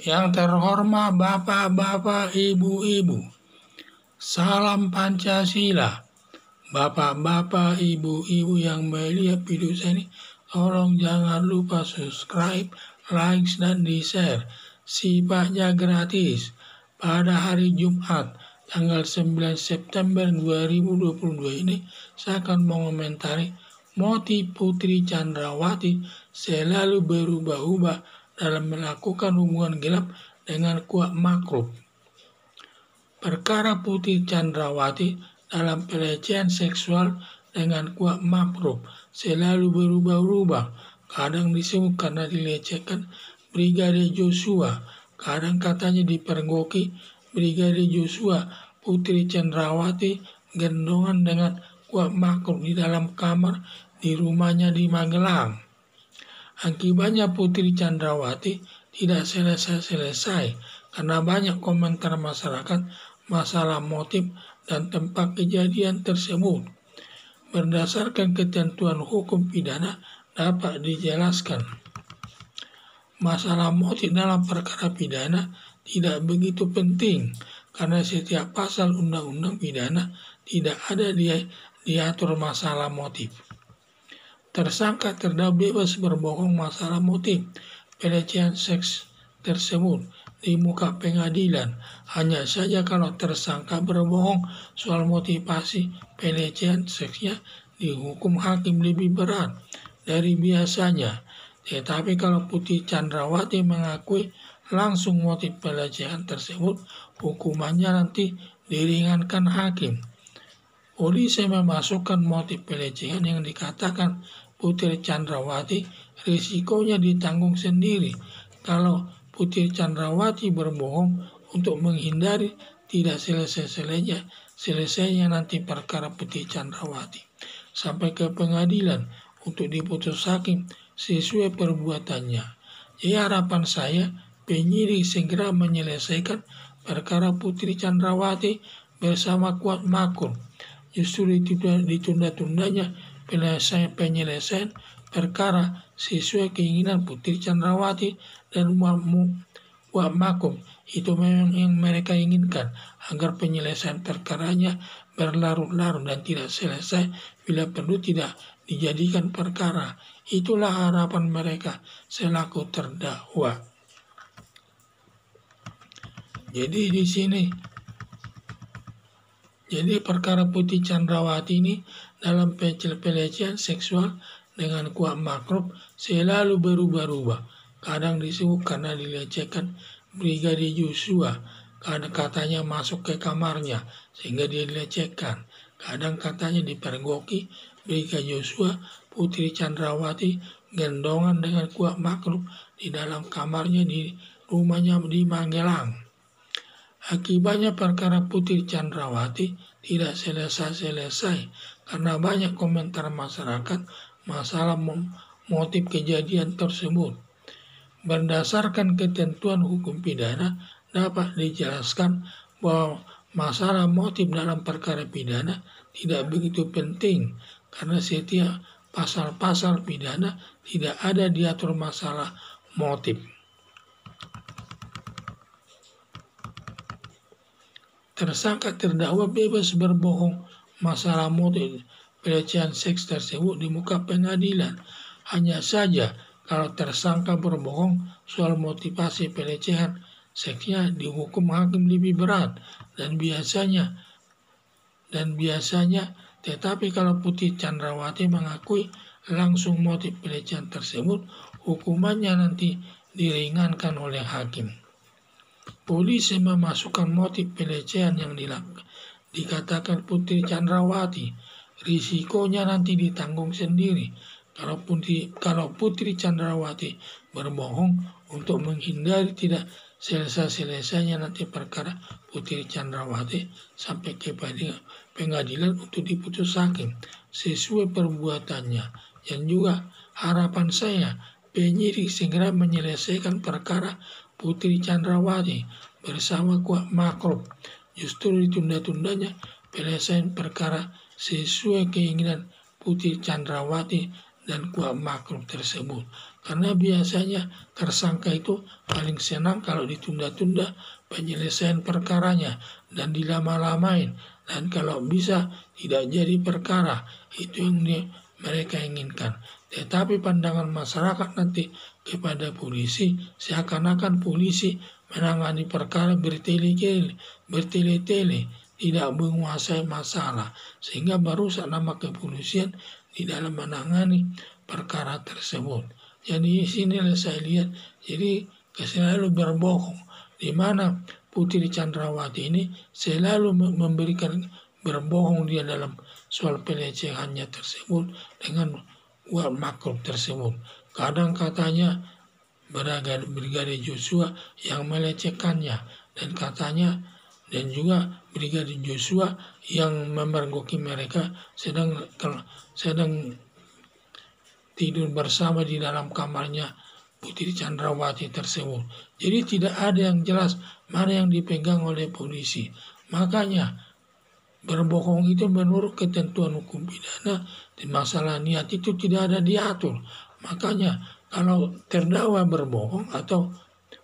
Yang terhormat Bapak-bapak, Ibu-ibu, salam Pancasila. Bapak-bapak, Ibu-ibu yang melihat video saya ini, tolong jangan lupa subscribe, like, dan di-share. Sifatnya gratis. Pada hari Jumat, tanggal 9 September 2022 ini, saya akan mengomentari motif Putri Chandrawati selalu berubah-ubah dalam melakukan hubungan gelap dengan Kuat Makruf. Perkara Putri Chandrawati dalam pelecehan seksual dengan Kuat Makruf selalu berubah-ubah. Kadang disebut karena dilecehkan Brigadir Joshua, kadang katanya dipergoki Brigadir Joshua. Putri Chandrawati gendongan dengan Kuat Makruf di dalam kamar di rumahnya di Magelang. Akibatnya Putri Chandrawati tidak selesai-selesai karena banyak komentar masyarakat masalah motif dan tempat kejadian tersebut. Berdasarkan ketentuan hukum pidana dapat dijelaskan, masalah motif dalam perkara pidana tidak begitu penting karena setiap pasal undang-undang pidana tidak ada diatur masalah motif. Tersangka terdakwa bebas berbohong masalah motif pelecehan seks tersebut di muka pengadilan. Hanya saja kalau tersangka berbohong soal motivasi pelecehan seksnya, dihukum hakim lebih berat dari biasanya. Tetapi kalau Putri Chandrawati mengakui langsung motif pelecehan tersebut, hukumannya nanti diringankan hakim. Polisi memasukkan motif pelecehan yang dikatakan Putri Chandrawati risikonya ditanggung sendiri. Kalau Putri Chandrawati berbohong untuk menghindari tidak selesainya nanti perkara Putri Chandrawati sampai ke pengadilan untuk diputus hakim sesuai perbuatannya. Jadi harapan saya penyidik segera menyelesaikan perkara Putri Chandrawati bersama Kuat Makruf. Justru ditunda-tundanya penyelesaian perkara sesuai keinginan Putri Chandrawati dan Kuat Makruf. Itu memang yang mereka inginkan, agar penyelesaian perkaranya berlarut-larut dan tidak selesai, bila perlu tidak dijadikan perkara. Itulah harapan mereka selaku terdakwa. Jadi di sini, perkara Putri Chandrawati ini dalam pelecehan seksual dengan Kuat Makruf selalu berubah-ubah. Kadang disebut karena dilecehkan Brigadir Joshua, kadang katanya masuk ke kamarnya sehingga dia dilecehkan. Kadang katanya dipergoki Brigadir Joshua. Putri Chandrawati gendongan dengan Kuat Makruf di dalam kamarnya di rumahnya di Magelang. Akibatnya perkara Putri Chandrawati tidak selesai-selesai karena banyak komentar masyarakat masalah motif kejadian tersebut. Berdasarkan ketentuan hukum pidana dapat dijelaskan bahwa masalah motif dalam perkara pidana tidak begitu penting karena setiap pasal-pasal pidana tidak ada diatur masalah motif. Tersangka terdakwa bebas berbohong masalah motif pelecehan seks tersebut di muka pengadilan. Hanya saja kalau tersangka berbohong soal motivasi pelecehan seksnya, dihukum hakim lebih berat dan biasanya. Tetapi kalau Putri Chandrawati mengakui langsung motif pelecehan tersebut, hukumannya nanti diringankan oleh hakim. Polisi memasukkan motif pelecehan yang dikatakan Putri Chandrawati, risikonya nanti ditanggung sendiri. Kalau Putri Chandrawati berbohong untuk menghindari tidak selesai-selesainya nanti perkara Putri Chandrawati sampai ke pengadilan untuk diputus hakim sesuai perbuatannya. Dan juga harapan saya penyidik segera menyelesaikan perkara Putri Chandrawati bersama Kuat Makruf. Justru ditunda-tundanya penyelesaian perkara sesuai keinginan Putri Chandrawati dan Kuat Makruf tersebut. Karena biasanya tersangka itu paling senang kalau ditunda-tunda penyelesaian perkaranya dan dilama-lamain. Dan kalau bisa tidak jadi perkara, itu yang mereka inginkan. Tetapi pandangan masyarakat nanti kepada polisi, seakan-akan polisi menangani perkara bertele-tele, tidak menguasai masalah, sehingga merusak nama kepolisian di dalam menangani perkara tersebut. Jadi sini saya lihat, jadi selalu berbohong, di mana Putri Chandrawati ini selalu memberikan berbohong dia dalam soal pelecehannya tersebut dengan Kuat Makruf tersebut. Kadang katanya Brigadir Joshua yang melecehkannya, dan juga Brigadir Joshua yang memergoki mereka sedang tidur bersama di dalam kamarnya Putri Chandrawati tersebut. Jadi tidak ada yang jelas mana yang dipegang oleh polisi. Makanya berbohong itu menurut ketentuan hukum pidana di masalah niat itu tidak ada diatur. Makanya kalau terdakwa berbohong atau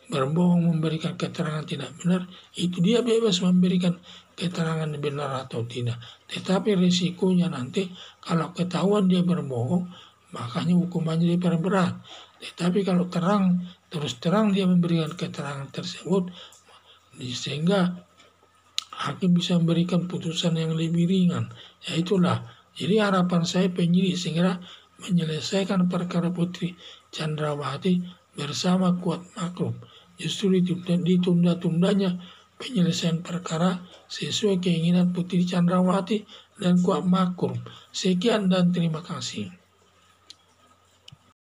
berbohong memberikan keterangan tidak benar, itu dia bebas memberikan keterangan benar atau tidak. Tetapi risikonya nanti kalau ketahuan dia berbohong, makanya hukumannya diperberat. Tetapi kalau terus terang dia memberikan keterangan tersebut, sehingga hakim bisa memberikan putusan yang lebih ringan. Ya itulah. Jadi harapan saya penyidik segera menyelesaikan perkara Putri Chandrawati bersama Kuat Makruf. Justru ditunda-tundanya penyelesaian perkara sesuai keinginan Putri Chandrawati dan Kuat Makruf. Sekian dan terima kasih.